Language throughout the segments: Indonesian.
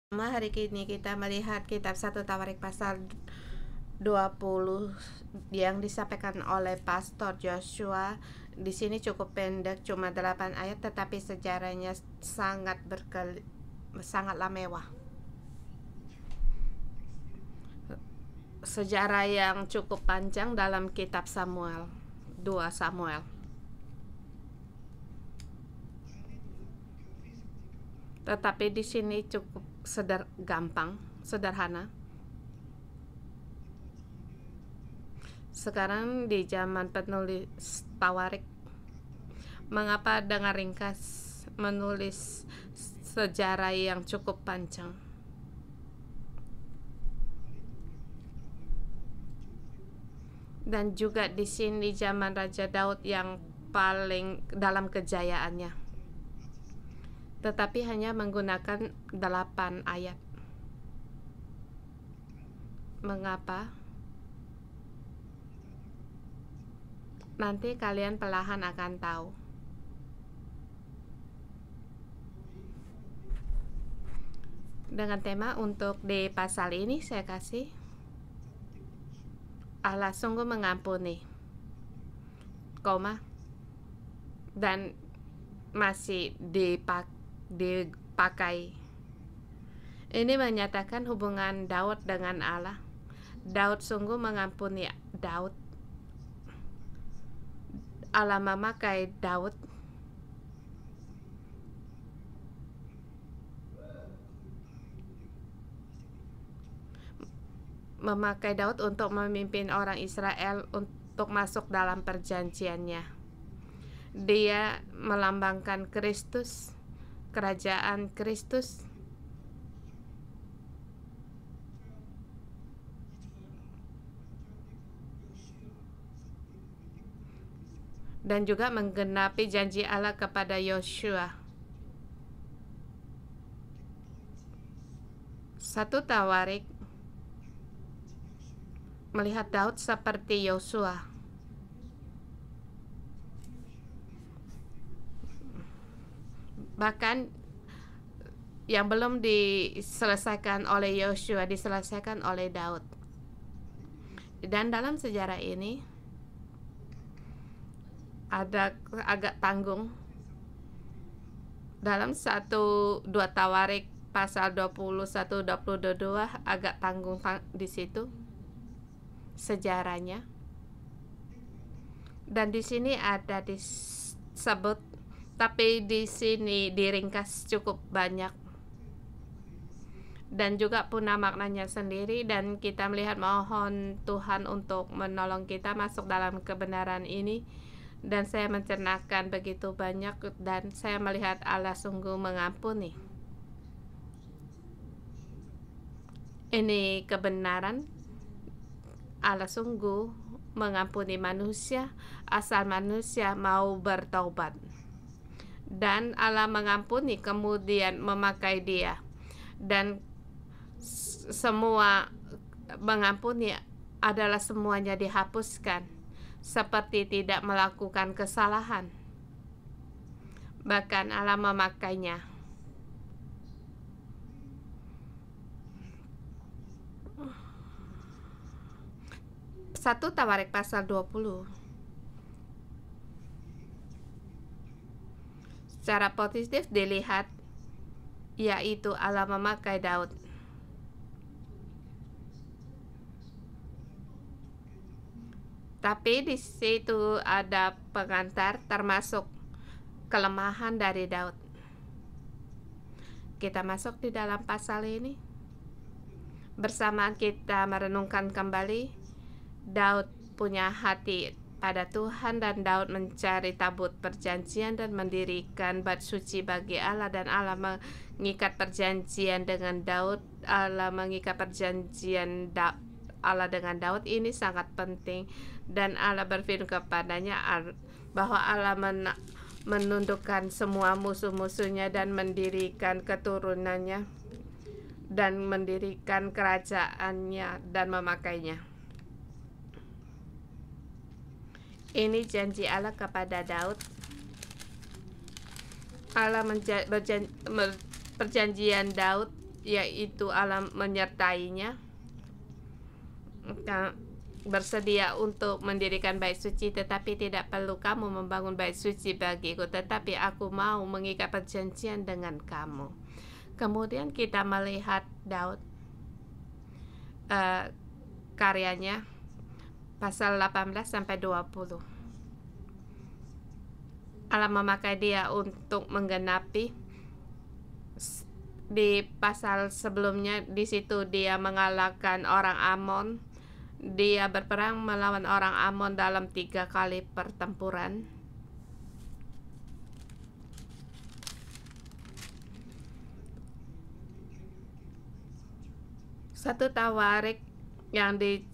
Hari ini kita melihat kitab 1 Tawarik pasal 20 yang disampaikan oleh Pastor Joshua. Di sini cukup pendek, cuma 8 ayat, tetapi sejarahnya sangatlah mewah. Sejarah yang cukup panjang dalam kitab Samuel, 2 Samuel. Tetapi di sini cukup sederhana. Sekarang di zaman penulis Tawarik, mengapa dengan ringkas menulis sejarah yang cukup panjang? Dan juga di sini zaman Raja Daud yang paling dalam kejayaannya, tetapi hanya menggunakan 8 ayat. Mengapa? Nanti kalian perlahan akan tahu. Dengan tema untuk di pasal ini saya kasih Allah sungguh mengampuni, dan masih dipakai. Ini menyatakan hubungan Daud dengan Allah. Daud sungguh mengampuni Daud. Allah memakai Daud untuk memimpin orang Israel untuk masuk dalam perjanjiannya. Dia melambangkan Kristus, kerajaan Kristus, dan juga menggenapi janji Allah kepada Yosua. 1 Tawarik melihat Daud seperti Yosua. Bahkan yang belum diselesaikan oleh Yosua diselesaikan oleh Daud. Dan dalam sejarah ini ada agak tanggung. Dalam 1-2 Tawarik pasal 21-22 agak tanggung di situ sejarahnya. Dan di sini ada disebut, tapi di sini diringkas cukup banyak. Dan juga punya maknanya sendiri, dan kita melihat mohon Tuhan untuk menolong kita masuk dalam kebenaran ini. Dan saya mencernakan begitu banyak, dan saya melihat Allah sungguh mengampuni. Ini kebenaran. Allah sungguh mengampuni manusia asal manusia mau bertaubat. Dan Allah mengampuni kemudian memakai dia. Dan semua mengampuni adalah semuanya dihapuskan, seperti tidak melakukan kesalahan. Bahkan Allah memakainya. Satu Tawarik pasal 20. Secara positif dilihat, yaitu Allah memakai Daud. Tapi di situ ada pengantar termasuk kelemahan dari Daud. Kita masuk di dalam pasal ini. Bersamaan kita merenungkan kembali, Daud punya hati pada Tuhan, dan Daud mencari tabut perjanjian dan mendirikan bait suci bagi Allah, dan Allah mengikat perjanjian dengan Daud. Allah mengikat perjanjian Allah dengan Daud ini sangat penting, dan Allah berfirman kepadanya bahwa Allah menundukkan semua musuh-musuhnya dan mendirikan keturunannya dan mendirikan kerajaannya dan memakainya. Ini janji Allah kepada Daud. Allah perjanjian Daud yaitu Allah menyertainya, bersedia untuk mendirikan bait suci, tetapi tidak perlu kamu membangun bait suci bagiku, tetapi aku mau mengikat perjanjian dengan kamu. Kemudian kita melihat Daud, karyanya pasal 18 sampai 20. Allah memakai dia untuk menggenapi. Di pasal sebelumnya, di situ dia mengalahkan orang Amon. Dia berperang melawan orang Amon dalam 3 kali pertempuran. Satu Tawarik yang dicatat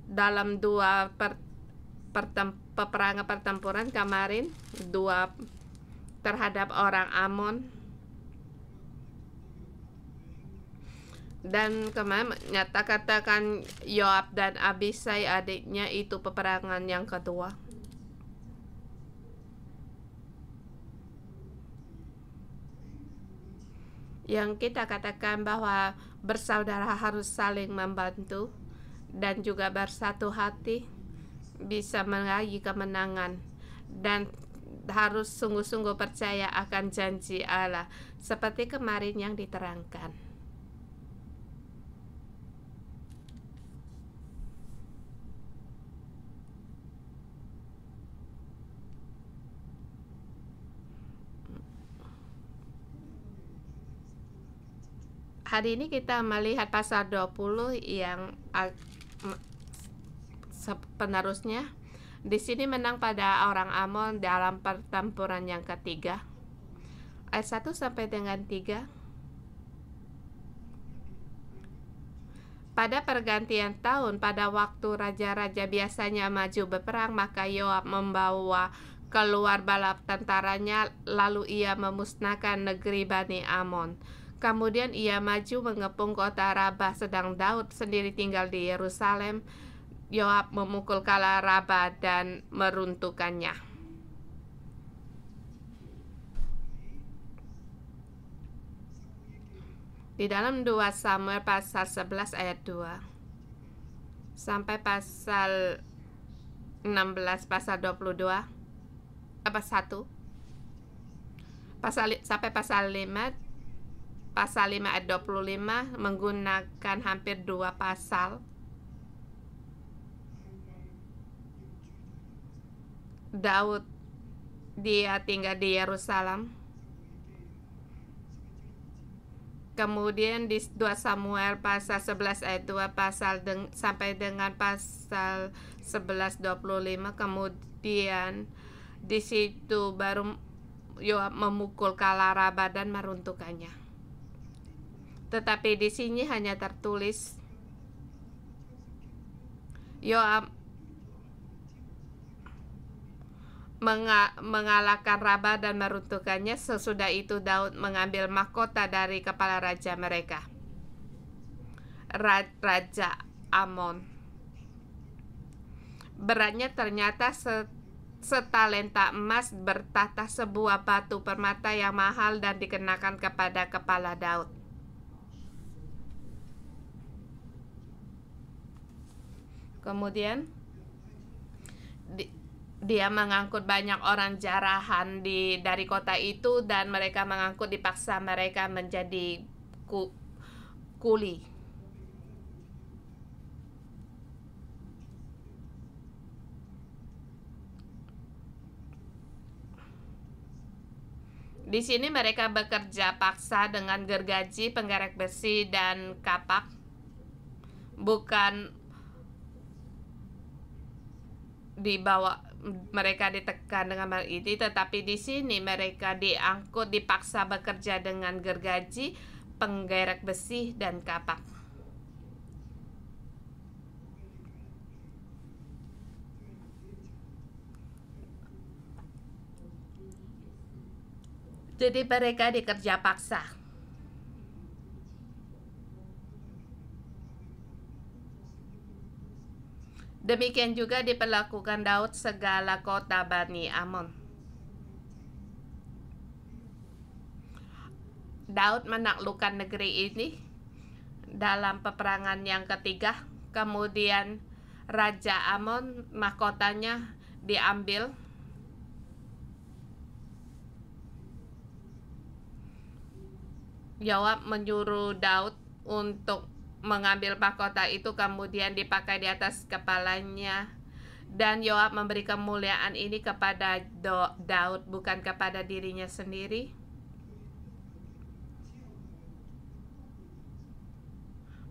dalam 2 peperangan pertempuran kemarin, 2 terhadap orang Amon. Dan kemarin katakan Yoab dan Abisai adiknya, itu peperangan yang kedua. Yang kita katakan bahwa bersaudara harus saling membantu dan juga bersatu hati, bisa meraih kemenangan, dan harus sungguh-sungguh percaya akan janji Allah, seperti kemarin yang diterangkan. Hari ini kita melihat pasal 20 yang penerusnya. Di sini menang pada orang Amon dalam pertempuran yang ketiga. Ayat 1 sampai dengan 3. Pada pergantian tahun, pada waktu raja-raja biasanya maju berperang, maka Yoab membawa keluar bala tentaranya, lalu ia memusnahkan negeri Bani Amon. Kemudian ia maju mengepung kota Rabah, sedang Daud sendiri tinggal di Yerusalem. Yoab memukul kala Rabah dan meruntuhkannya. Di dalam 2 Samuel pasal 11 ayat 2 sampai pasal 16 pasal 22 sampai pasal 5 ayat 25 menggunakan hampir 2 pasal. Daud dia tinggal di Yerusalem. Kemudian di 2 Samuel pasal 11 ayat 2 sampai dengan pasal 11:25, kemudian di situ baru Yoab memukul kala Rabah dan meruntuhkannya. Tetapi di sini hanya tertulis Yoab mengalahkan Rabah dan meruntuhkannya. Sesudah itu Daud mengambil mahkota dari kepala raja mereka, Raja Amon. Beratnya ternyata setalenta emas, bertata sebuah batu permata yang mahal, dan dikenakan kepada kepala Daud. Kemudian dia mengangkut banyak orang jarahan dari kota itu, dan mereka dipaksa mereka menjadi kuli. Di sini mereka bekerja paksa dengan gergaji, penggerak besi, dan kapak. Bukan dibawa, mereka ditekan dengan hal ini, tetapi di sini mereka dipaksa bekerja dengan gergaji, penggerak besi, dan kapak. Jadi mereka dikerja paksa. Demikian juga diperlakukan Daud segala kota Bani Amon. Daud menaklukkan negeri ini dalam peperangan yang ketiga. Kemudian Raja Amon mahkotanya diambil. Yoab menyuruh Daud untuk mengambil mahkota itu, kemudian dipakai di atas kepalanya. Dan Yoab memberi kemuliaan ini kepada Daud, bukan kepada dirinya sendiri.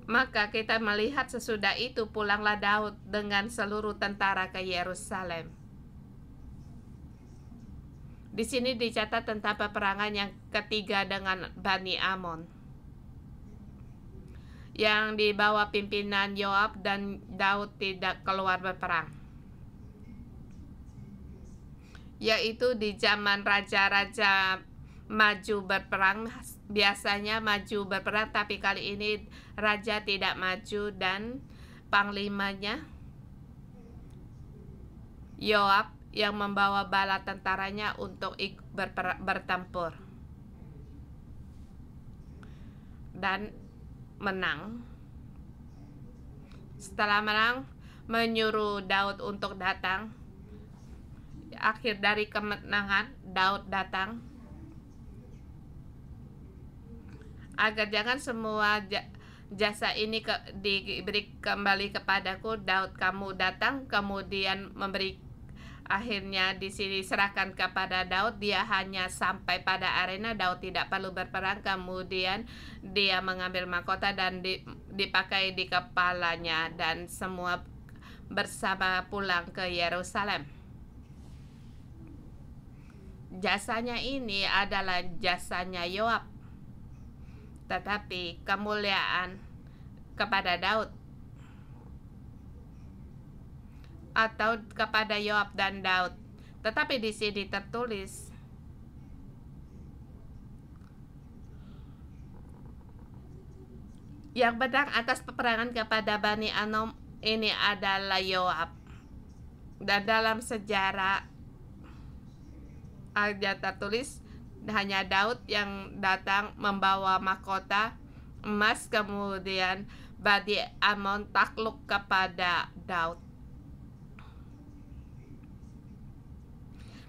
Maka kita melihat sesudah itu pulanglah Daud dengan seluruh tentara ke Yerusalem. Di sini dicatat tentang peperangan yang ketiga dengan Bani Amon, yang dibawa pimpinan Yoab, dan Daud tidak keluar berperang. Yaitu di zaman raja-raja maju berperang, biasanya maju berperang, tapi kali ini raja tidak maju dan panglimanya Yoab yang membawa bala tentaranya untuk bertempur dan menang. Setelah menang, menyuruh Daud untuk datang. Akhir dari kemenangan, Daud datang agar jangan semua jasa ini diberi kembali kepadaku. Daud, kamu datang, kemudian memberi. Akhirnya di sini serahkan kepada Daud. Dia hanya sampai pada arena. Daud tidak perlu berperang. Kemudian dia mengambil mahkota dan dipakai di kepalanya, dan semua bersama pulang ke Yerusalem. Jasanya ini adalah jasanya Yoab, tetapi kemuliaan kepada Daud atau kepada Yoab dan Daud. Tetapi di sini tertulis yang menang atas peperangan kepada Bani Amon ini adalah Yoab. Dan dalam sejarah ada tertulis hanya Daud yang datang membawa mahkota emas, kemudian Bani Amon takluk kepada Daud.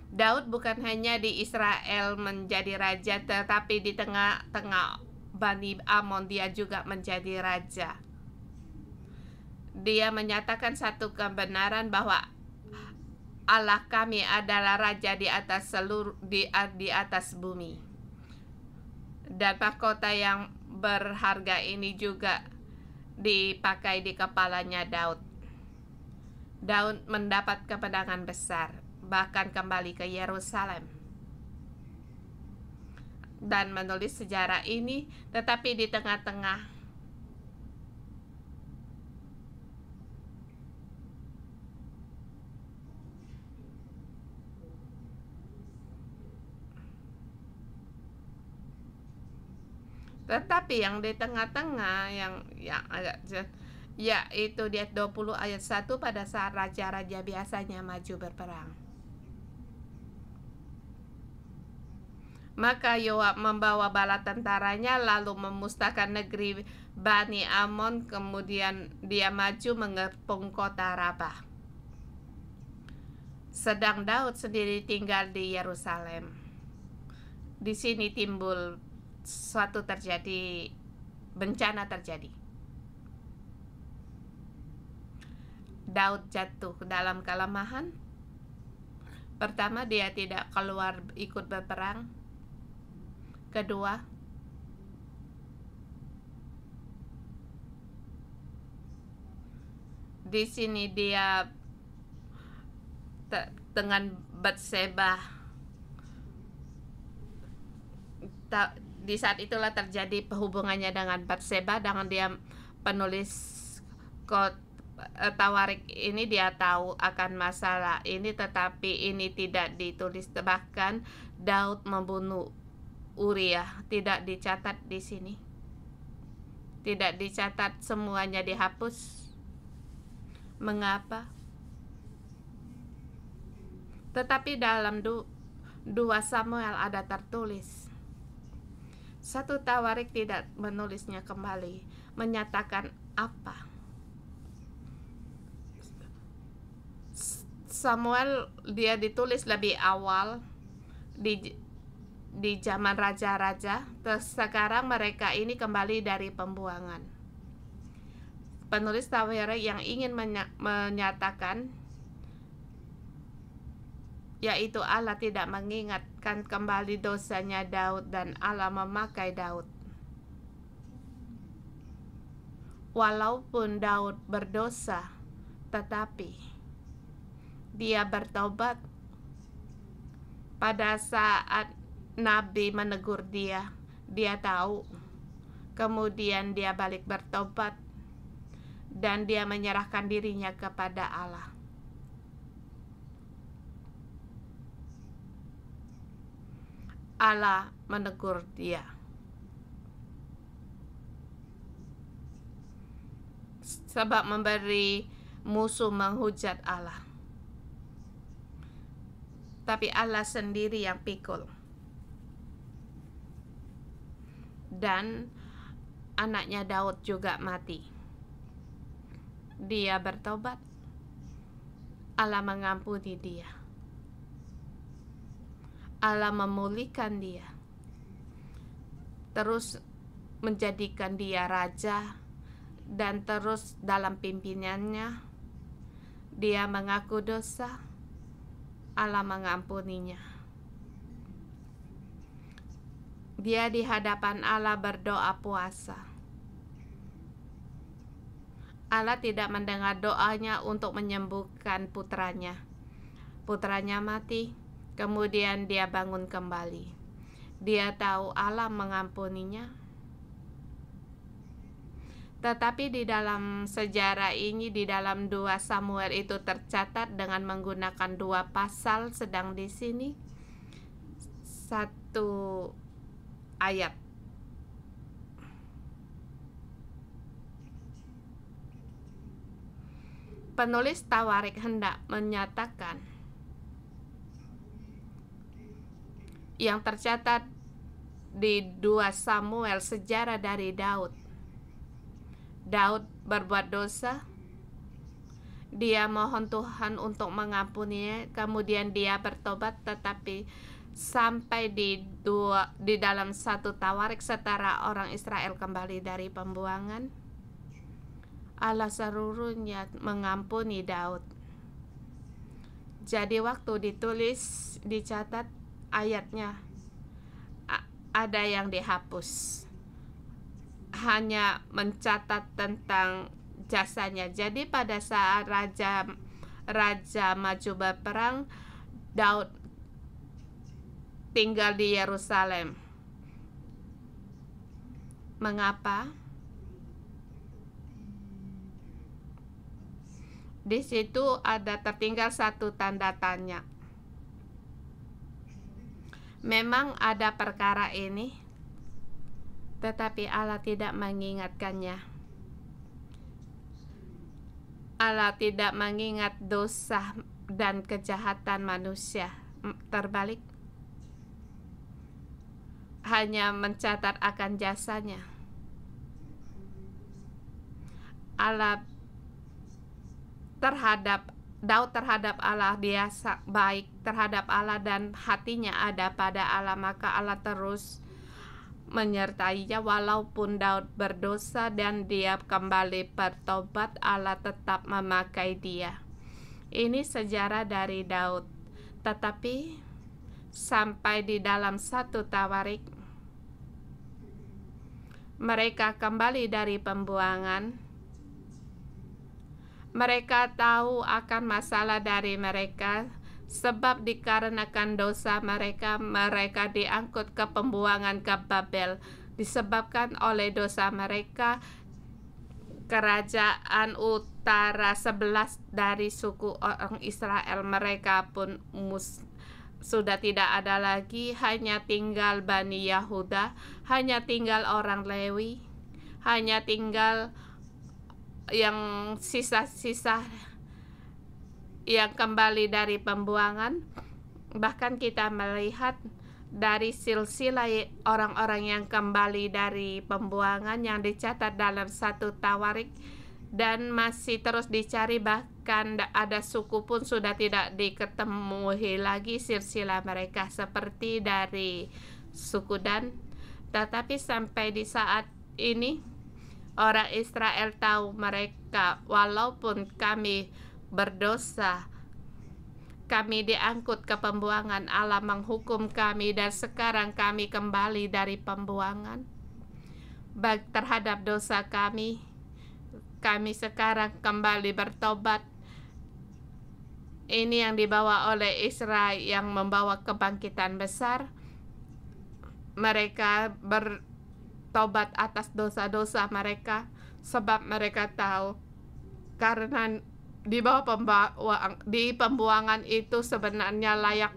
Daud bukan hanya di Israel menjadi raja, tetapi di tengah-tengah Bani Amon dia juga menjadi raja. Dia menyatakan satu kebenaran bahwa Allah kami adalah raja di atas di atas bumi. Dan mahkota yang berharga ini juga dipakai di kepalanya Daud. Daud mendapat kemenangan besar, bahkan kembali ke Yerusalem dan menulis sejarah ini. Tetapi di tengah-tengah yang agak yaitu di ayat 20 ayat 1, pada saat raja-raja biasanya maju berperang. Maka Yoab membawa bala tentaranya lalu memusnahkan negeri Bani Amon, kemudian dia maju mengepung kota Rabah. Sedang Daud sendiri tinggal di Yerusalem. Di sini timbul suatu bencana terjadi. Daud jatuh dalam kelemahan. Pertama, dia tidak keluar ikut berperang. Kedua, di sini dia dengan Batseba. Di saat itulah terjadi hubungannya dengan Batseba, dengan dia penulis Tawarik ini. Dia tahu akan masalah ini, tetapi ini tidak ditulis. Bahkan Daud membunuh Uriah tidak dicatat di sini. Tidak dicatat, semuanya dihapus. Mengapa? Tetapi dalam 2 Samuel ada tertulis 1 Tawarik tidak menulisnya kembali. Menyatakan apa? Samuel dia ditulis lebih awal di zaman raja-raja. Sekarang mereka ini kembali dari pembuangan. Penulis Tawarik yang ingin menyatakan yaitu Allah tidak mengingatkan kembali dosanya Daud dan Allah memakai Daud. Walaupun Daud berdosa, tetapi dia bertobat. Pada saat Nabi menegur dia, dia tahu. Kemudian dia balik bertobat dan dia menyerahkan dirinya kepada Allah. Allah menegur dia. Sebab memberi musuh menghujat Allah. Tapi Allah sendiri yang pikul. Dan anaknya Daud juga mati. Dia bertobat. Allah mengampuni dia. Allah memulihkan dia. Terus menjadikan dia raja. Dan terus dalam pimpinannya dia mengaku dosa. Allah mengampuninya. Dia di hadapan Allah berdoa puasa. Allah tidak mendengar doanya untuk menyembuhkan putranya. Putranya mati, kemudian dia bangun kembali. Dia tahu Allah mengampuninya. Tetapi di dalam sejarah ini, di dalam 2 Samuel itu tercatat dengan menggunakan 2 pasal, sedang di sini 1 ayat. Penulis Tawarik hendak menyatakan yang tercatat di 2 Samuel sejarah dari Daud. Daud berbuat dosa. Dia mohon Tuhan untuk mengampuninya. Kemudian dia bertobat. Tetapi sampai di dalam 1 Tawarik setelah orang Israel kembali dari pembuangan, Allah seluruhnya mengampuni Daud. Jadi waktu ditulis, dicatat ayatnya, ada yang dihapus. Hanya mencatat tentang jasanya. Jadi pada saat raja maju berperang, Daud tinggal di Yerusalem. Mengapa? Di situ ada tertinggal 1 tanda tanya. Memang ada perkara ini, tetapi Allah tidak mengingatkannya. Allah tidak mengingat dosa dan kejahatan manusia. Terbalik, hanya mencatat akan jasanya. Allah Daud terhadap Allah, dia baik terhadap Allah dan hatinya ada pada Allah, maka Allah terus menyertainya. Walaupun Daud berdosa dan dia kembali bertobat, Allah tetap memakai dia. Ini sejarah dari Daud. Tetapi sampai di dalam 1 Tawarik, mereka kembali dari pembuangan. Mereka tahu akan masalah dari mereka. Sebab dikarenakan dosa mereka diangkut ke pembuangan ke Babel. Disebabkan oleh dosa mereka, kerajaan utara 11 dari suku orang Israel mereka pun sudah tidak ada lagi. Hanya tinggal Bani Yahuda, hanya tinggal orang Lewi, hanya tinggal yang sisa-sisa yang kembali dari pembuangan. Bahkan kita melihat dari silsilah orang-orang yang kembali dari pembuangan yang dicatat dalam 1 Tawarik, dan masih terus dicari, bahkan ada suku pun sudah tidak diketemui lagi silsilah mereka seperti dari suku Dan. Tetapi sampai di saat ini orang Israel tahu mereka, walaupun kami berdosa, kami diangkut ke pembuangan, Allah menghukum kami, dan sekarang kami kembali dari pembuangan. Terhadap dosa kami sekarang kembali bertobat. Ini yang dibawa oleh Israel yang membawa kebangkitan besar. Mereka bertobat atas dosa-dosa mereka, sebab mereka tahu karena di pembuangan itu sebenarnya layak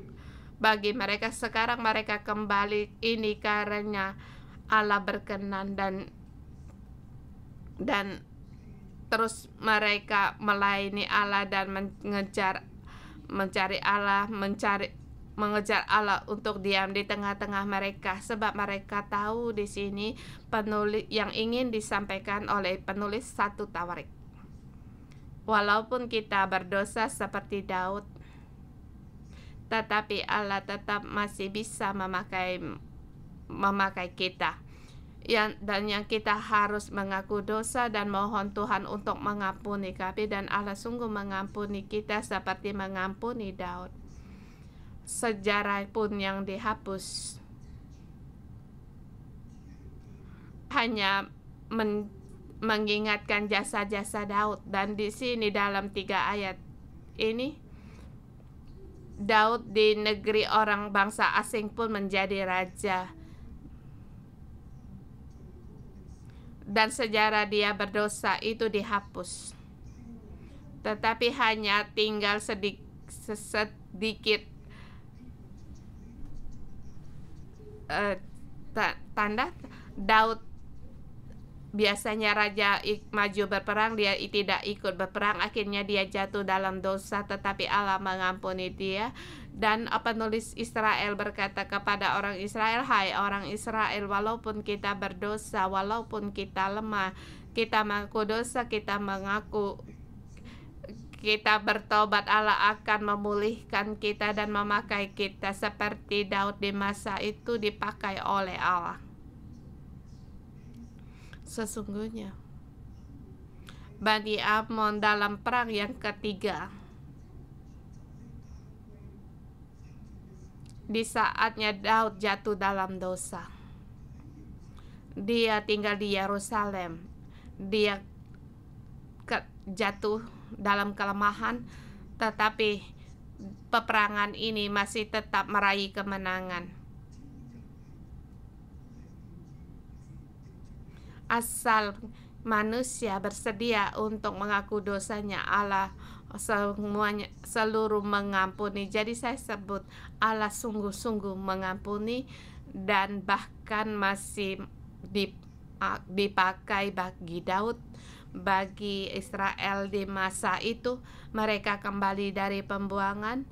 bagi mereka. Sekarang mereka kembali, ini karena Allah berkenan, dan terus mereka melayani Allah dan mengejar Allah untuk diam di tengah-tengah mereka, sebab mereka tahu di sini penulis yang ingin disampaikan oleh penulis 1 Tawarik. Walaupun kita berdosa seperti Daud, tetapi Allah tetap masih bisa memakai kita. Dan yang kita harus mengaku dosa dan mohon Tuhan untuk mengampuni kami, dan Allah sungguh mengampuni kita seperti mengampuni Daud. Sejarah pun yang dihapus hanya mengingatkan jasa-jasa Daud. Dan di sini dalam 3 ayat ini, Daud di negeri orang bangsa asing pun menjadi raja, dan sejarah dia berdosa itu dihapus. Tetapi hanya tinggal sedikit tanda. Daud biasanya raja maju berperang, dia tidak ikut berperang, akhirnya dia jatuh dalam dosa, tetapi Allah mengampuni dia. Dan penulis Israel berkata kepada orang Israel, hai orang Israel, walaupun kita berdosa, walaupun kita lemah, kita mengaku dosa, kita bertobat, Allah akan memulihkan kita dan memakai kita seperti Daud di masa itu dipakai oleh Allah. Sesungguhnya Bani Amon dalam perang yang ketiga, di saatnya Daud jatuh dalam dosa, dia tinggal di Yerusalem, dia jatuh dalam kelemahan, tetapi peperangan ini masih tetap meraih kemenangan. Asal manusia bersedia untuk mengaku dosanya, Allah seluruh mengampuni. Jadi saya sebut Allah sungguh-sungguh mengampuni, dan bahkan masih dipakai bagi Daud, bagi Israel di masa itu. Mereka kembali dari pembuangan,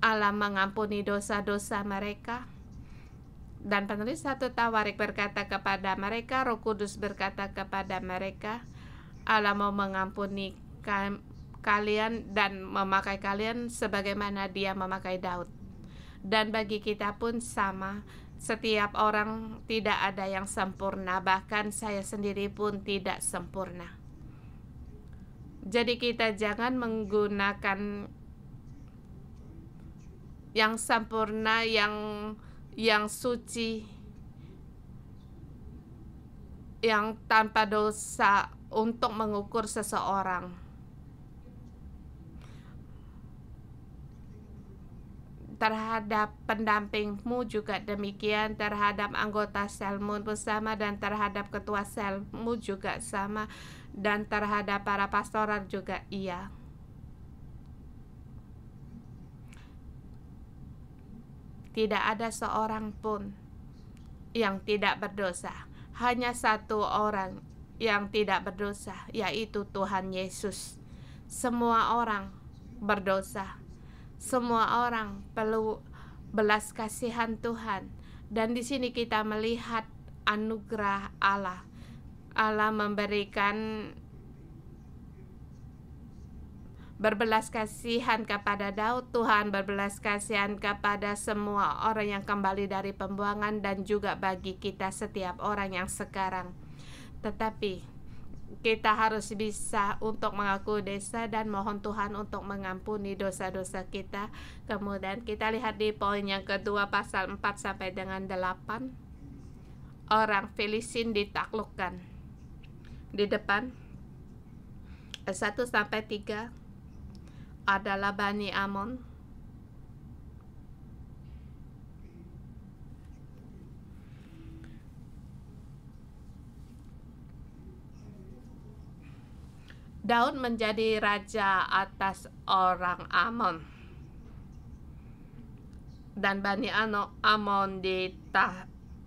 Allah mengampuni dosa-dosa mereka. Dan penulis 1 Tawarik berkata kepada mereka, Roh Kudus berkata kepada mereka, Allah mau mengampuni kalian dan memakai kalian sebagaimana dia memakai Daud. Dan bagi kita pun sama, setiap orang tidak ada yang sempurna, bahkan saya sendiri pun tidak sempurna. Jadi kita jangan menggunakan yang sempurna, yang suci, yang tanpa dosa untuk mengukur seseorang. Terhadap pendampingmu juga demikian, terhadap anggota selmu bersama, dan terhadap ketua selmu juga sama, dan terhadap para pastoral juga iya. Tidak ada seorang pun yang tidak berdosa. Hanya satu orang yang tidak berdosa, yaitu Tuhan Yesus. Semua orang berdosa. Semua orang perlu belas kasihan Tuhan. Dan di sini kita melihat anugerah Allah. Allah memberikan berbelas kasihan kepada Daud. Tuhan berbelas kasihan kepada semua orang yang kembali dari pembuangan dan juga bagi kita setiap orang yang sekarang. Tetapi kita harus bisa untuk mengaku dosa dan mohon Tuhan untuk mengampuni dosa-dosa kita. Kemudian kita lihat di poin yang kedua pasal 4 sampai dengan 8. Orang Filistin ditaklukkan. Di depan 1 sampai 3 adalah Bani Amon. Daud menjadi raja atas orang Amon. Dan Bani Amon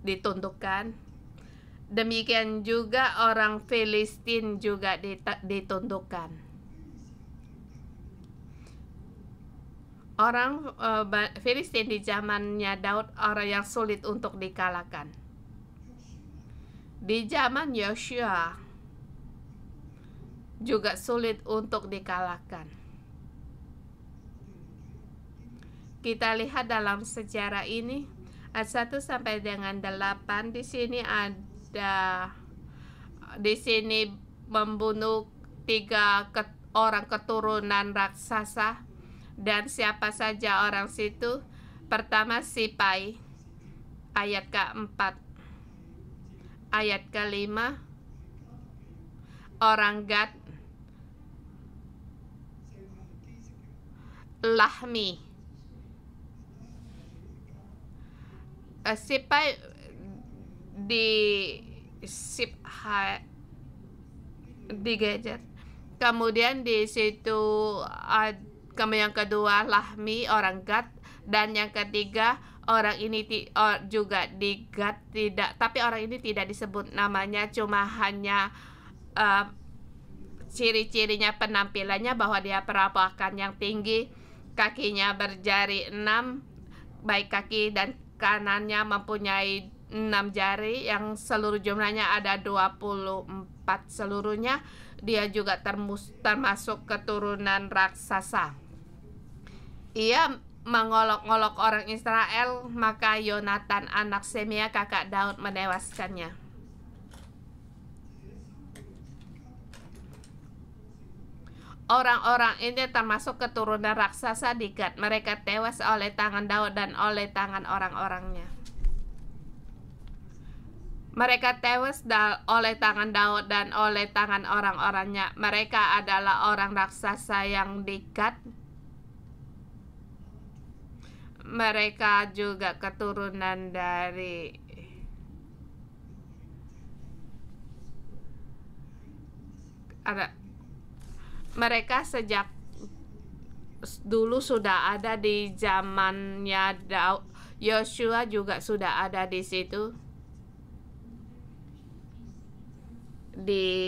ditundukkan. Demikian juga orang Filistin juga ditundukkan. Orang Filistin di zamannya Daud orang yang sulit untuk dikalahkan. Di zaman Yosua juga sulit untuk dikalahkan. Kita lihat dalam sejarah ini ayat 1 sampai dengan 8. Di sini membunuh 3 orang keturunan raksasa. Dan siapa saja orang situ? Pertama Sipai, ayat ke-4. Ayat ke-5, orang Gad, Lahmi. Sipai digejar. Kemudian di situ yang kedua Lahmi orang Gad, dan yang ketiga orang ini juga di Gad tidak, tapi orang ini tidak disebut namanya, cuma hanya ciri-cirinya penampilannya bahwa dia perawakan yang tinggi, kakinya berjari 6, baik kaki dan kanannya mempunyai 6 jari yang seluruh jumlahnya ada 24 seluruhnya. Dia juga termasuk keturunan raksasa. Ia mengolok-olok orang Israel, maka Yonatan anak Semea kakak Daud menewaskannya. Orang-orang ini termasuk keturunan raksasa di Gad. Mereka tewas oleh tangan Daud dan oleh tangan orang-orangnya. Mereka tewas oleh tangan Daud dan oleh tangan orang-orangnya. Mereka adalah orang raksasa yang di Gad. Mereka juga keturunan dari mereka sejak dulu sudah ada di zamannya Daud. Yosua juga sudah ada di situ.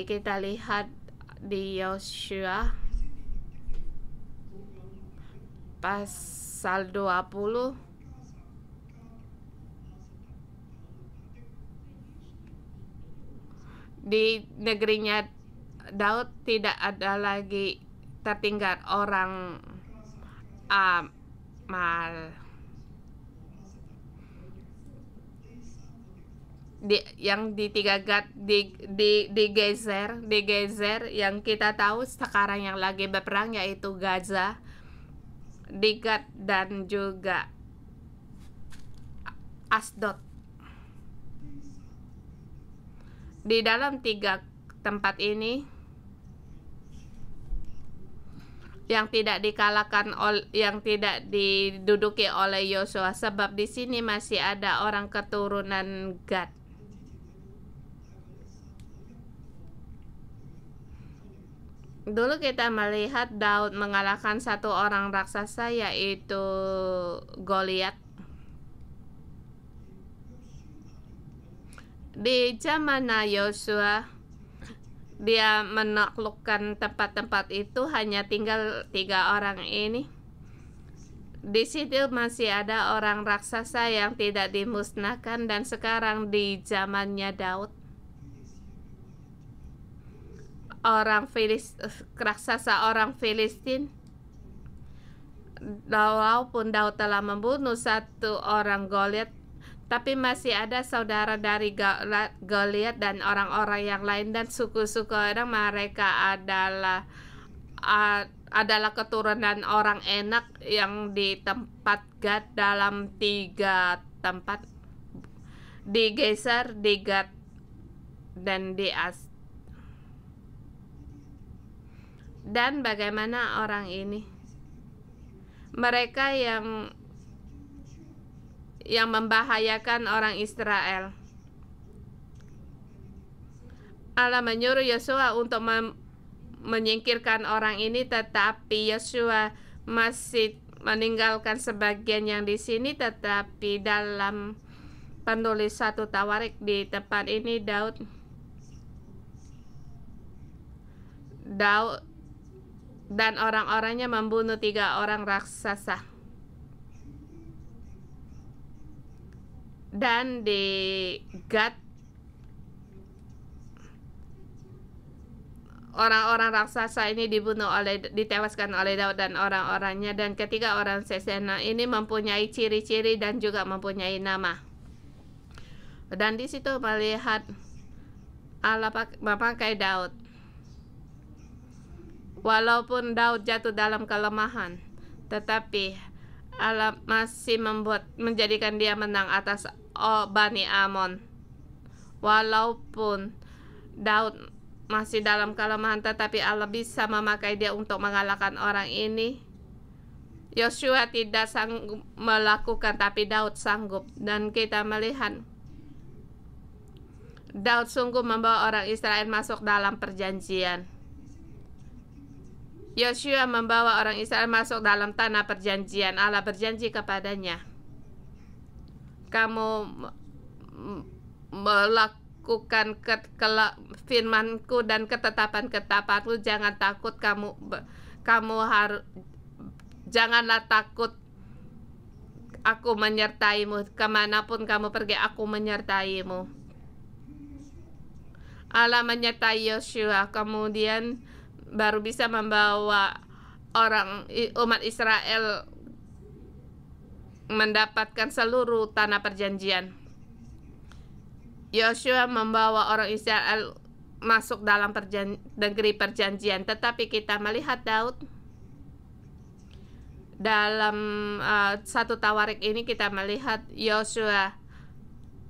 Kita lihat di Yosua pasal 20. Di negerinya Daud tidak ada lagi tertinggal orang Amal. Yang di 3 Gad di Gezer yang kita tahu sekarang yang lagi berperang yaitu Gaza, di Gad dan juga Asdod. Di dalam 3 tempat ini yang tidak dikalahkan yang tidak diduduki oleh Yosua, sebab di sini masih ada orang keturunan Gad. Dulu kita melihat Daud mengalahkan 1 orang raksasa yaitu Goliat. Di zaman Yosua dia menaklukkan tempat-tempat itu, hanya tinggal 3 orang ini. Di situ masih ada orang raksasa yang tidak dimusnahkan, dan sekarang di zamannya Daud, raksasa orang Filistin, walaupun Daud telah membunuh satu orang Goliat, tapi masih ada saudara dari Goliat dan orang-orang yang lain, dan suku-suku orang mereka adalah keturunan orang Enak yang di tempat Gad dalam 3 tempat, di Geser, di Gad, dan di As. Dan bagaimana orang ini? Mereka yang membahayakan orang Israel. Allah menyuruh Yosua untuk menyingkirkan orang ini, tetapi Yosua masih meninggalkan sebagian yang di sini. Tetapi dalam penulis 1 Tawarik di tempat ini, Daud dan orang-orangnya membunuh 3 orang raksasa. Dan di Gad, orang-orang raksasa ini ditewaskan oleh Daud dan orang-orangnya, dan ketiga orang sesena ini mempunyai ciri-ciri dan juga mempunyai nama. Dan di situ melihat Allah memakai Daud. Walaupun Daud jatuh dalam kelemahan, tetapi Allah masih menjadikan dia menang atas Bani Amon. Walaupun Daud masih dalam kelemahan, tetapi Allah bisa memakai dia untuk mengalahkan orang ini. Yosua tidak sanggup melakukan, tapi Daud sanggup. Dan kita melihat Daud sungguh membawa orang Israel masuk dalam perjanjian. Yosua membawa orang Israel masuk dalam tanah perjanjian. Allah berjanji kepadanya, kamu melakukan firman-Ku dan ketetapan-ketetapan-Ku, jangan takut, janganlah takut, aku menyertaimu, kemanapun kamu pergi aku menyertaimu. Allah menyertai Yosua, kemudian baru bisa membawa umat Israel mendapatkan seluruh tanah perjanjian. Yosua membawa orang Israel masuk dalam negeri perjanjian. Tetapi kita melihat Daud dalam 1 Tawarik ini, kita melihat Yosua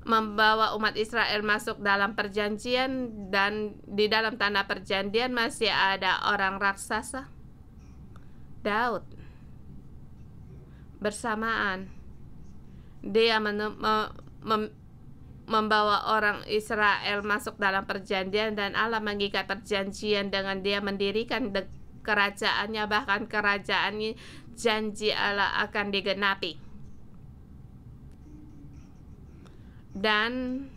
membawa umat Israel masuk dalam perjanjian, dan di dalam tanah perjanjian masih ada orang raksasa. Daud bersamaan dia membawa orang Israel masuk dalam perjanjian, dan Allah mengikat perjanjian dengan dia mendirikan kerajaannya, bahkan kerajaannya janji Allah akan digenapi. Dan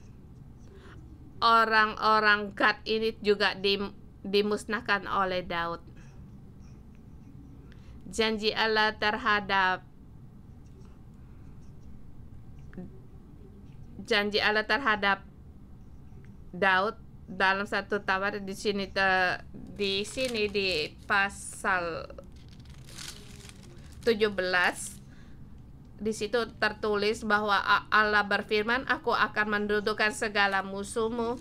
orang-orang Gad ini juga dimusnahkan oleh Daud. Janji Allah terhadap Daud dalam 1 Tawarik di sini di pasal 17. Di situ tertulis bahwa Allah berfirman, aku akan mendudukkan segala musuhmu.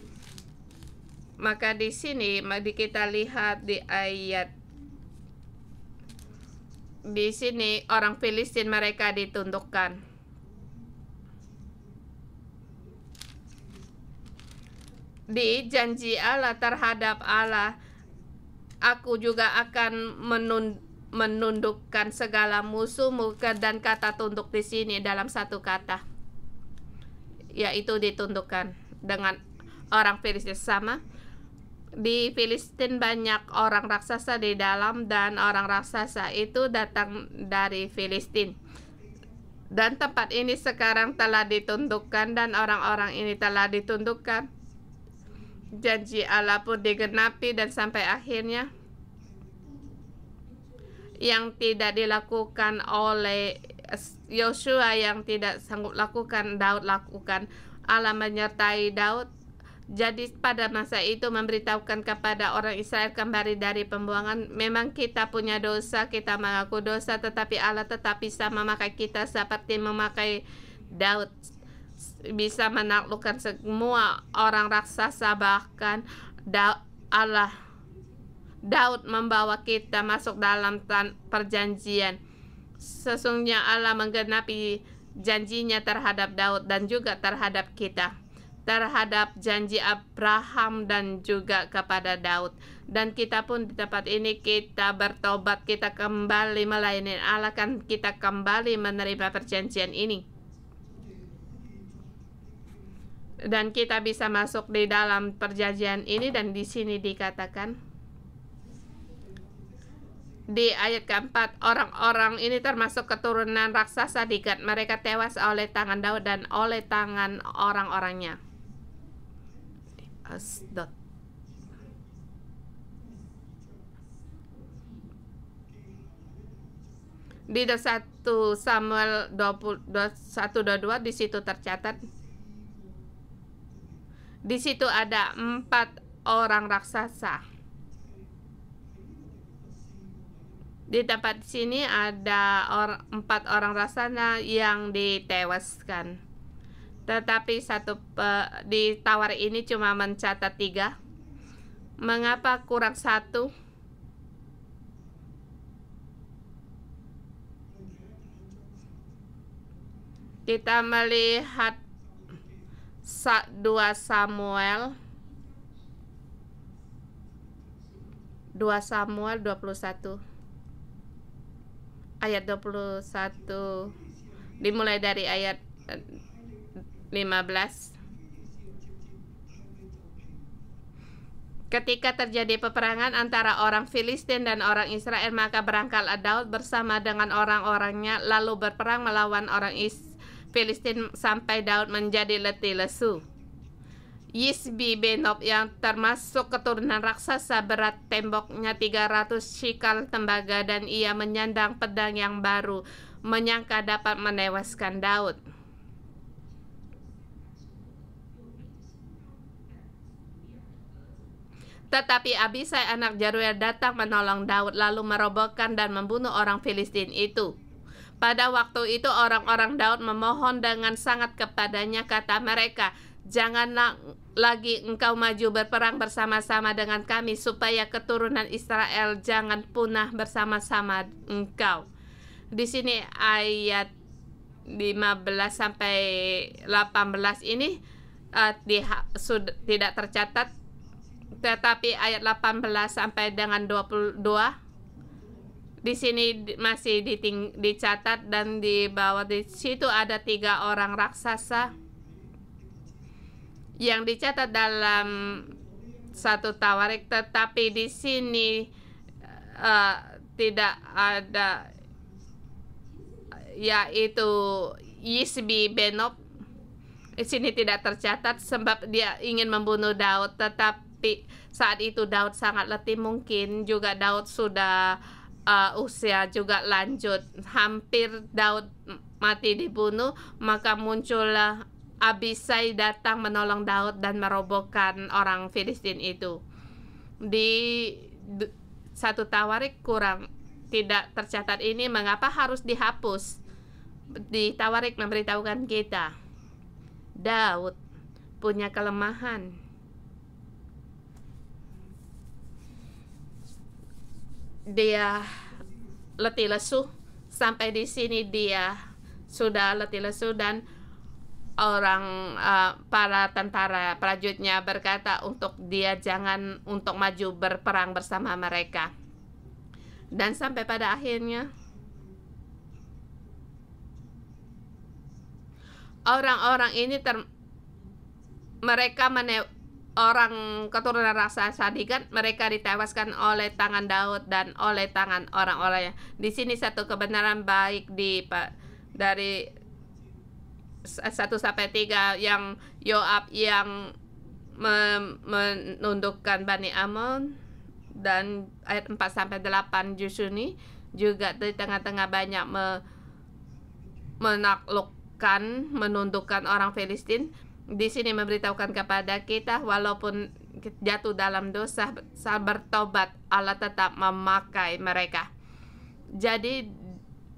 Maka di sini mari kita lihat di ayat di sini, orang Filistin mereka ditundukkan. Di janji Allah terhadap Allah, aku juga akan menundukkan segala musuhmu, dan kata tunduk di sini dalam satu kata, yaitu ditundukkan dengan orang Filistin. Sama di Filistin banyak orang raksasa di dalam, dan orang raksasa itu datang dari Filistin, dan tempat ini sekarang telah ditundukkan, dan orang-orang ini telah ditundukkan. Janji Allah pun digenapi, dan sampai akhirnya yang tidak dilakukan oleh Yosua, yang tidak sanggup lakukan, Daud lakukan. Allah menyertai Daud. Jadi pada masa itu memberitahukan kepada orang Israel kembali dari pembuangan, memang kita punya dosa, kita mengaku dosa, tetapi Allah tetap bisa memakai kita seperti memakai Daud, bisa menaklukkan semua orang raksasa. Bahkan Daud membawa kita masuk dalam perjanjian. Sesungguhnya Allah menggenapi janjinya terhadap Daud dan juga terhadap kita, terhadap janji Abraham dan juga kepada Daud. Dan kita pun di tempat ini kita bertobat, kita kembali melayani Allah, kan kita kembali menerima perjanjian ini. Dan kita bisa masuk di dalam perjanjian ini, dan di sini dikatakan di ayat keempat, orang-orang ini termasuk keturunan raksasa di Gad. Mereka tewas oleh tangan Daud dan oleh tangan orang-orangnya. Di 1 Samuel 21:22 di situ tercatat, di situ ada 4 orang raksasa. Di tempat sini ada 4 orang raksasa yang ditewaskan. Tetapi di Tawar ini cuma mencatat 3. Mengapa kurang 1? Kita melihat 2 Samuel 21 ayat 21, dimulai dari ayat 15. Ketika terjadi peperangan antara orang Filistin dan orang Israel, maka berangkatlah Daud bersama dengan orang-orangnya lalu berperang melawan orang Filistin sampai Daud menjadi letih lesu. Yisbi Benob yang termasuk keturunan raksasa, berat temboknya 300 shikal tembaga, dan ia menyandang pedang yang baru, menyangka dapat menewaskan Daud. Tetapi Abisai anak Zeruya datang menolong Daud lalu merobohkan dan membunuh orang Filistin itu. Pada waktu itu orang-orang Daud memohon dengan sangat kepadanya, kata mereka, "Janganlah lagi engkau maju berperang bersama-sama dengan kami, supaya keturunan Israel jangan punah bersama-sama engkau." Di sini ayat 15 sampai 18 ini tidak tercatat, tetapi ayat 18 sampai dengan 22 di sini masih dicatat, dan di bawah di situ ada 3 orang raksasa yang dicatat dalam 1 Tawarik, tetapi di sini tidak ada, yaitu Yisbi Benob. Di sini tidak tercatat sebab dia ingin membunuh Daud, tetapi saat itu Daud sangat letih, mungkin juga Daud sudah usia juga lanjut, hampir Daud mati dibunuh. Maka muncullah Abisai datang menolong Daud dan merobohkan orang Filistin itu. Di 1 Tawarik kurang tidak tercatat ini, mengapa harus dihapus? Di Tawarik memberitahukan kita, Daud punya kelemahan. Dia letih lesu. Sampai di sini dia sudah letih lesu, dan para tentara prajuritnya berkata untuk dia jangan untuk maju berperang bersama mereka. Dan sampai pada akhirnya orang-orang ini orang keturunan raksasa Gad, mereka ditewaskan oleh tangan Daud dan oleh tangan orang-orangnya. Di sini satu kebenaran baik dari 1 sampai 3 yang Yoab yang menundukkan Bani Amon, dan ayat 4 sampai 8 Jusuni juga di tengah-tengah banyak menaklukkan, menundukkan orang Filistin. Di sini memberitahukan kepada kita, walaupun jatuh dalam dosa, saat bertobat, Allah tetap memakai mereka. Jadi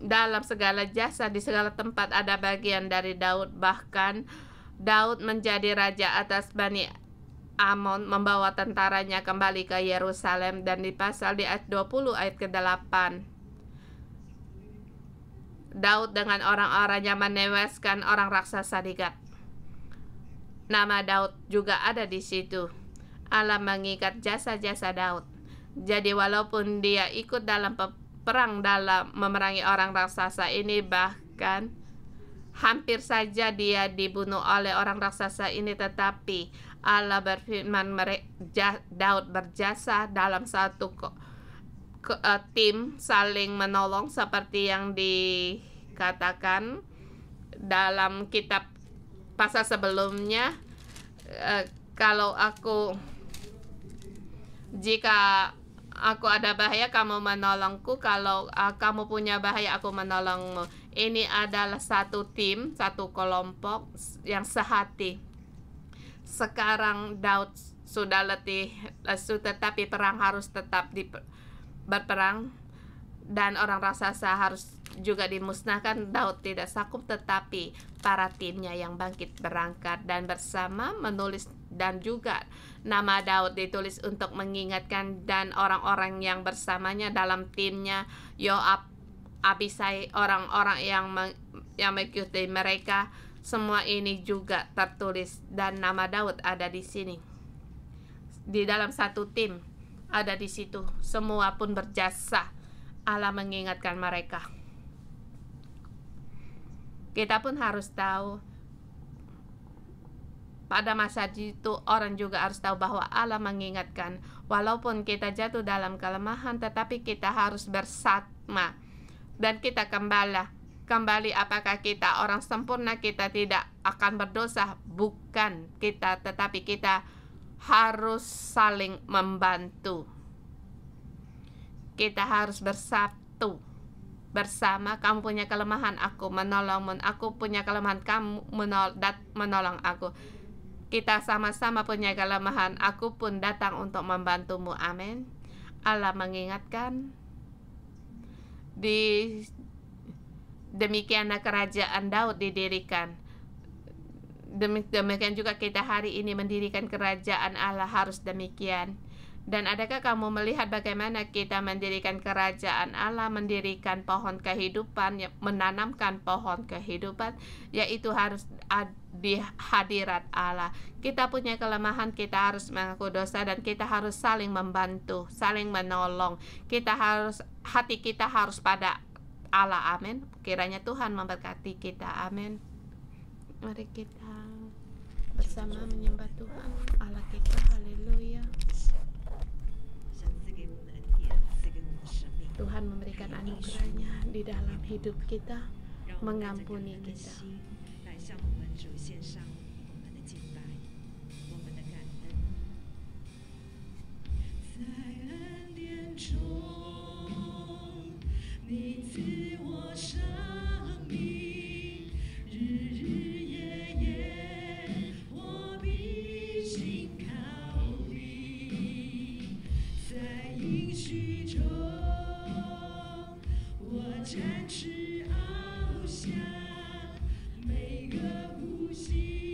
dalam segala jasa, di segala tempat ada bagian dari Daud. Bahkan Daud menjadi raja atas Bani Amon, membawa tentaranya kembali ke Yerusalem. Dan di pasal di ayat 20 ayat ke-8, Daud dengan orang-orangnya menewaskan orang raksasa di Gat. Nama Daud juga ada di situ. Allah mengikat jasa-jasa Daud. Jadi walaupun dia ikut dalam perang dalam memerangi orang raksasa ini, bahkan hampir saja dia dibunuh oleh orang raksasa ini, tetapi Allah berfirman Daud berjasa dalam satu tim saling menolong, seperti yang dikatakan dalam kitab pasal sebelumnya. Jika aku ada bahaya, kamu menolongku. Kalau kamu punya bahaya, aku menolongmu. Ini adalah satu tim, satu kelompok yang sehati. Sekarang Daud sudah letih lesu, tetapi perang harus tetap berperang, dan orang raksasa harus juga dimusnahkan. Daud tidak sakit, tetapi para timnya yang bangkit berangkat dan bersama menulis, dan juga nama Daud ditulis untuk mengingatkan, dan orang-orang yang bersamanya dalam timnya, Yoab, Abisai, orang-orang yang mengikuti mereka, semua ini juga tertulis, dan nama Daud ada di sini. Di dalam satu tim ada di situ, semua pun berjasa. Allah mengingatkan mereka. Kita pun harus tahu, pada masa itu orang juga harus tahu bahwa Allah mengingatkan, walaupun kita jatuh dalam kelemahan, tetapi kita harus bersama, dan kita kembali. Apakah kita orang sempurna? Kita tidak akan berdosa, bukan kita, tetapi kita harus saling membantu. Kita harus bersatu bersama. Kamu punya kelemahan, aku menolongmu. Aku punya kelemahan, kamu menolong aku. Kita sama-sama punya kelemahan, aku pun datang untuk membantumu. Amin. Allah mengingatkan, demikianlah kerajaan Daud didirikan. Demikian juga kita hari ini mendirikan kerajaan Allah, harus demikian. Dan adakah kamu melihat bagaimana kita mendirikan kerajaan Allah, mendirikan pohon kehidupan, menanamkan pohon kehidupan, yaitu harus di hadirat Allah. Kita punya kelemahan, kita harus mengaku dosa, dan kita harus saling membantu, saling menolong. Hati kita harus pada Allah. Amin. Kiranya Tuhan memberkati kita. Amin. Mari kita bersama menyembah Tuhan Allah kita. Haleluya. Tuhan memberikan anugerahnya di dalam hidup kita, mengampuni kita.展翅翱翔，每个呼吸。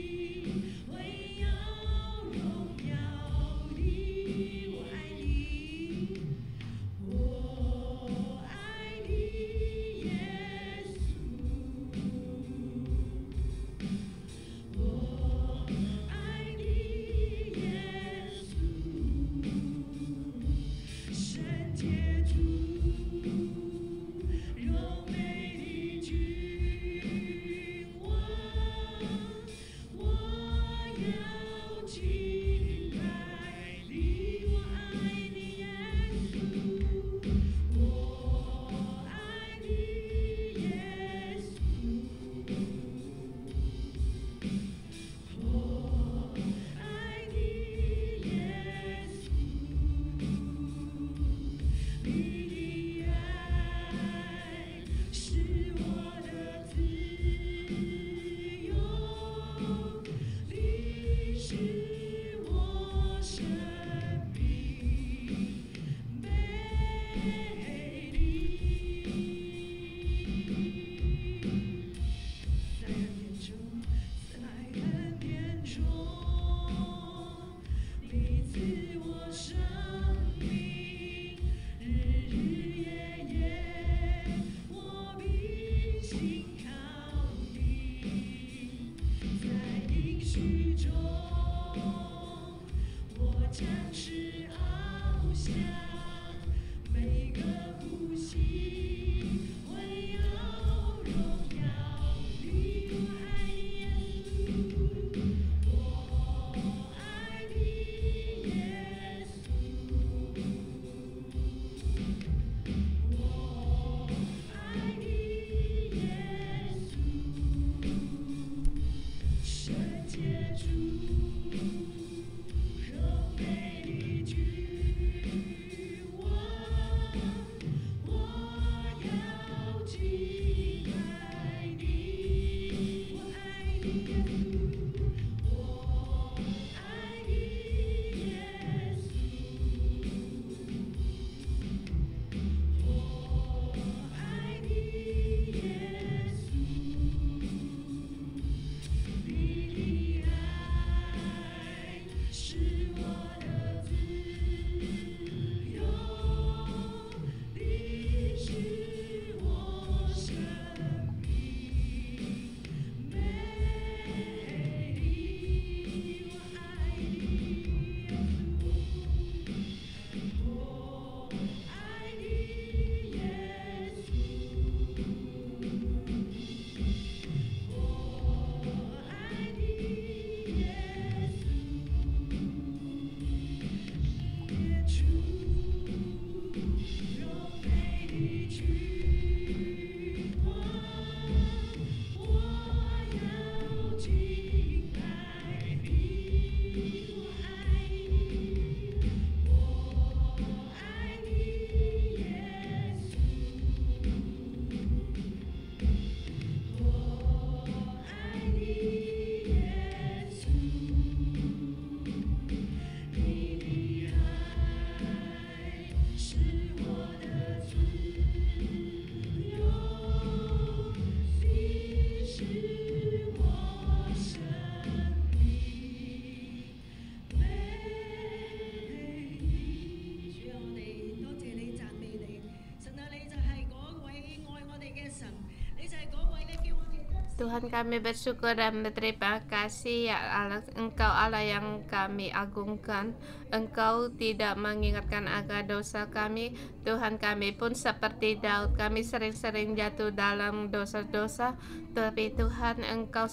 Tuhan, kami bersyukur dan berterima kasih ya Allah, Engkau Allah yang kami agungkan. Engkau tidak mengingatkan akan dosa kami. Tuhan, kami pun seperti Daud, kami sering-sering jatuh dalam dosa-dosa, tapi Tuhan Engkau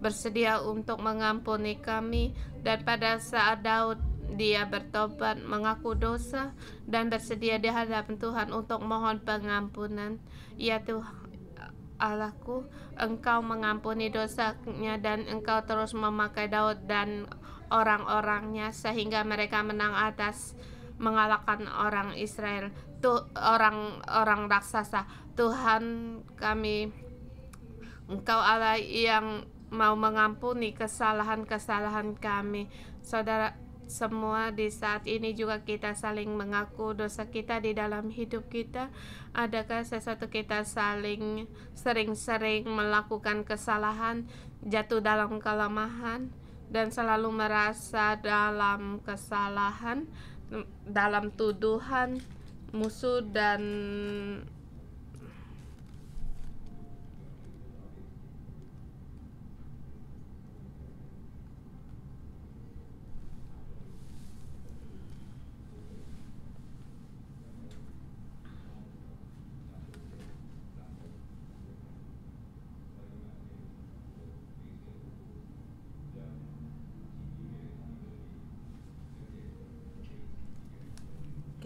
bersedia untuk mengampuni kami. Dan pada saat Daud dia bertobat, mengaku dosa, dan bersedia di hadapan Tuhan untuk mohon pengampunan. Ya Tuhan Allahku, Engkau mengampuni dosanya dan Engkau terus memakai Daud dan orang-orangnya sehingga mereka menang atas mengalahkan orang Israel, orang raksasa. Tuhan kami, Engkau Allah yang mau mengampuni kesalahan-kesalahan kami. Saudara semua, di saat ini juga kita saling mengaku dosa kita di dalam hidup kita. Adakah sesuatu kita saling sering-sering melakukan kesalahan, jatuh dalam kelemahan, dan selalu merasa dalam kesalahan, dalam tuduhan, musuh, dan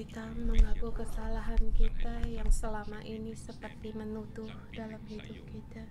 kita mengaku kesalahan kita yang selama ini seperti menuduh dalam hidup kita.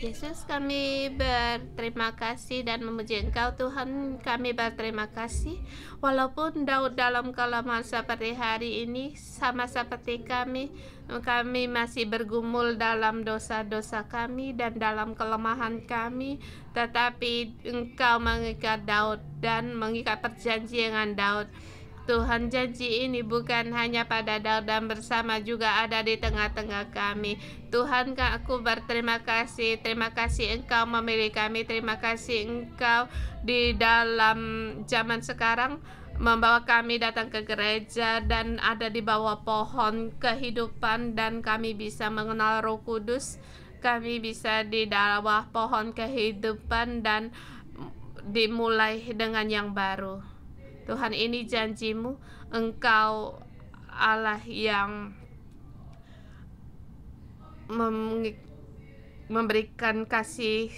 Yesus, kami berterima kasih dan memuji Engkau. Tuhan, kami berterima kasih walaupun Daud dalam kelemahan seperti hari ini, sama seperti kami masih bergumul dalam dosa-dosa kami dan dalam kelemahan kami, tetapi Engkau mengikat Daud dan mengikat perjanjian dengan Daud. Tuhan, janji ini bukan hanya pada Daud dan bersama juga ada di tengah-tengah kami. Tuhan, aku berterima kasih. Terima kasih Engkau memilih kami. Terima kasih Engkau di dalam zaman sekarang membawa kami datang ke gereja dan ada di bawah pohon kehidupan, dan kami bisa mengenal Roh Kudus. Kami bisa di bawah pohon kehidupan dan dimulai dengan yang baru. Tuhan, ini janji-Mu. Engkau Allah yang memberikan kasih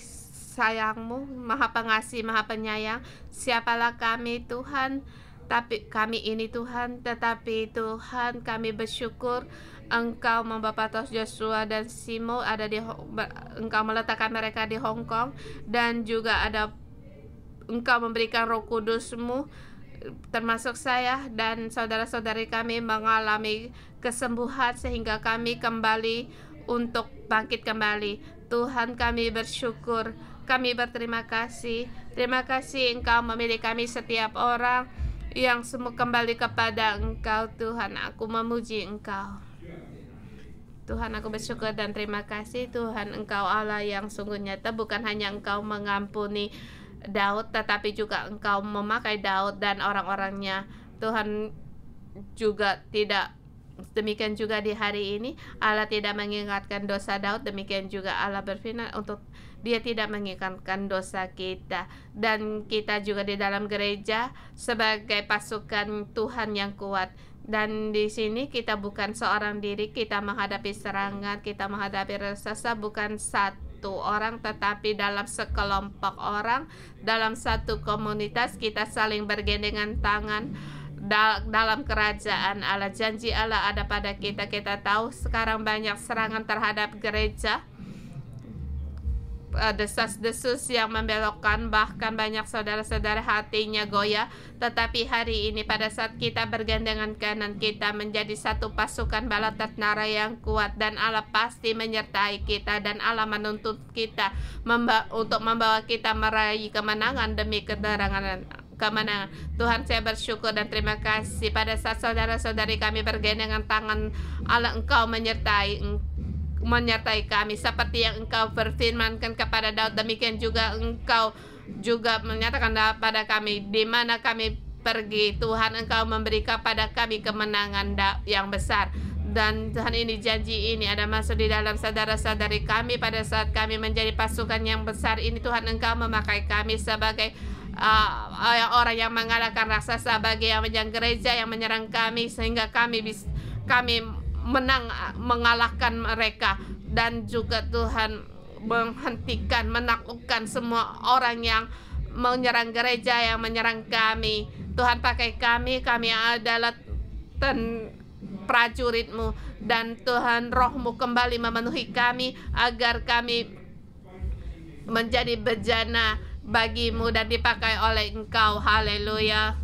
sayang-Mu, Maha Pengasih, Maha Penyayang. Siapalah kami, Tuhan, tapi kami ini, Tuhan, tetapi Tuhan, kami bersyukur Engkau membawa Tos Joshua dan Simo ada di Engkau meletakkan mereka di Hong Kong, dan juga ada Engkau memberikan Roh Kudus-Mu, termasuk saya dan saudara-saudari kami mengalami kesembuhan sehingga kami kembali untuk bangkit kembali. Tuhan, kami bersyukur, kami berterima kasih. Terima kasih Engkau memilih kami setiap orang yang semua kembali kepada Engkau. Tuhan, aku memuji Engkau. Tuhan, aku bersyukur dan terima kasih Tuhan, Engkau Allah yang sungguh nyata. Bukan hanya Engkau mengampuni Daud, tetapi juga Engkau memakai Daud dan orang-orangnya. Tuhan, juga tidak demikian juga di hari ini Allah tidak mengingatkan dosa Daud. Demikian juga Allah berfirman untuk Dia tidak mengingatkan dosa kita. Dan kita juga di dalam gereja sebagai pasukan Tuhan yang kuat. Dan di sini kita bukan seorang diri, kita menghadapi serangan, kita menghadapi raksasa bukan satu orang, tetapi dalam sekelompok orang, dalam satu komunitas kita saling bergandengan tangan dalam kerajaan Allah. Janji Allah ada pada kita. Kita tahu sekarang banyak serangan terhadap gereja, desas-desus yang membelokkan, bahkan banyak saudara-saudara hatinya goyah. Tetapi hari ini pada saat kita bergandengan kanan, kita menjadi satu pasukan bala tentara yang kuat, dan Allah pasti menyertai kita, dan Allah menuntut kita untuk membawa kita meraih kemenangan demi kemenangan. Tuhan, saya bersyukur dan terima kasih pada saat saudara-saudari kami bergandengan tangan Allah, Engkau menyertai kami seperti yang Engkau berfirmankan kepada Daud. Demikian juga Engkau juga menyatakan pada kami di mana kami pergi, Tuhan Engkau memberi kepada kami kemenangan yang besar. Dan Tuhan, ini janji ini ada masuk di dalam saudara-saudari kami pada saat kami menjadi pasukan yang besar ini. Tuhan, Engkau memakai kami sebagai orang yang mengalahkan raksasa, bagi yang menyerang gereja, yang menyerang kami, sehingga kami menang, mengalahkan mereka. Dan juga Tuhan menghentikan, menaklukkan semua orang yang menyerang gereja, yang menyerang kami. Tuhan, pakai kami adalah prajurit-Mu, dan Tuhan Roh-Mu kembali memenuhi kami agar kami menjadi bejana bagi-Mu dan dipakai oleh Engkau. Haleluya.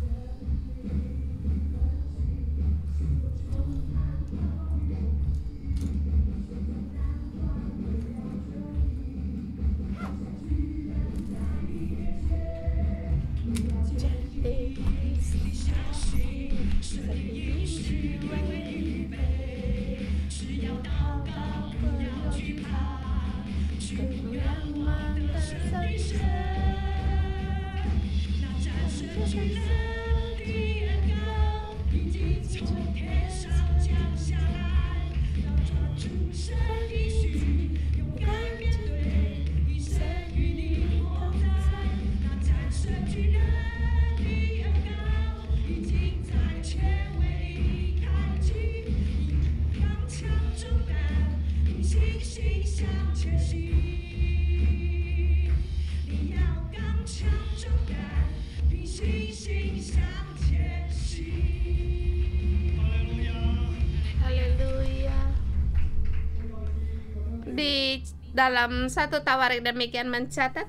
Di dalam 1 Tawarik demikian mencatat,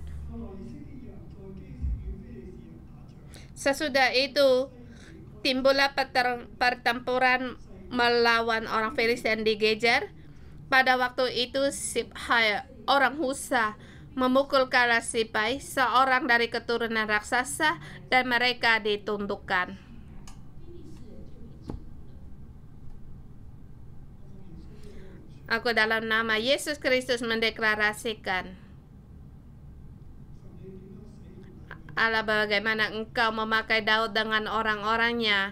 sesudah itu timbullah pertempuran melawan orang Filistin di Gezer. Pada waktu itu Sibhai orang Husa memukul kepala Sipai, seorang dari keturunan raksasa, dan mereka ditundukkan. Aku dalam nama Yesus Kristus mendeklarasikan, Allah, bagaimana Engkau memakai Daud dengan orang-orangnya,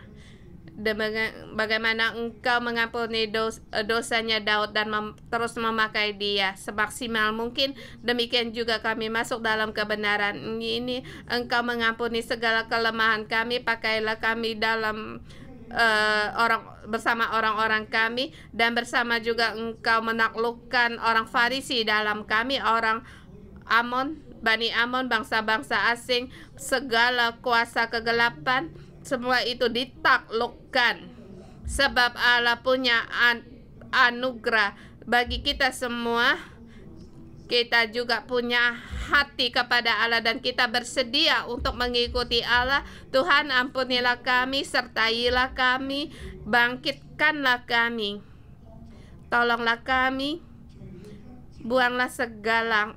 bagaimana Engkau mengampuni dosanya Daud dan terus memakai dia semaksimal mungkin. Demikian juga kami masuk dalam kebenaran ini. Engkau mengampuni segala kelemahan kami, pakailah kami dalam bersama orang-orang kami, dan bersama juga Engkau menaklukkan orang Farisi dalam kami, orang Amon, Bani Amon, bangsa-bangsa asing, segala kuasa kegelapan, semua itu ditaklukkan. Sebab Allah punya anugerah bagi kita semua. Kita juga punya hati kepada Allah dan kita bersedia untuk mengikuti Allah. Tuhan, ampunilah kami, sertailah kami, bangkitkanlah kami, tolonglah kami, buanglah segala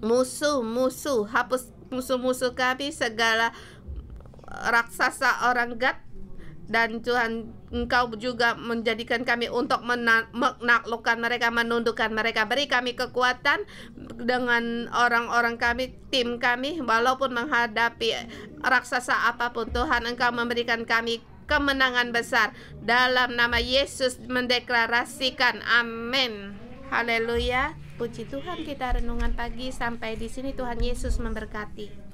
musuh-musuh, hapus musuh-musuh kami, segala raksasa orang Gad Dan Tuhan, Engkau juga menjadikan kami untuk menaklukkan mereka, menundukkan mereka. Beri kami kekuatan dengan orang-orang kami, tim kami, walaupun menghadapi raksasa apapun. Tuhan, Engkau memberikan kami kemenangan besar. Dalam nama Yesus mendeklarasikan, amin. Haleluya. Puji Tuhan, kita renungan pagi sampai di sini. Tuhan Yesus memberkati.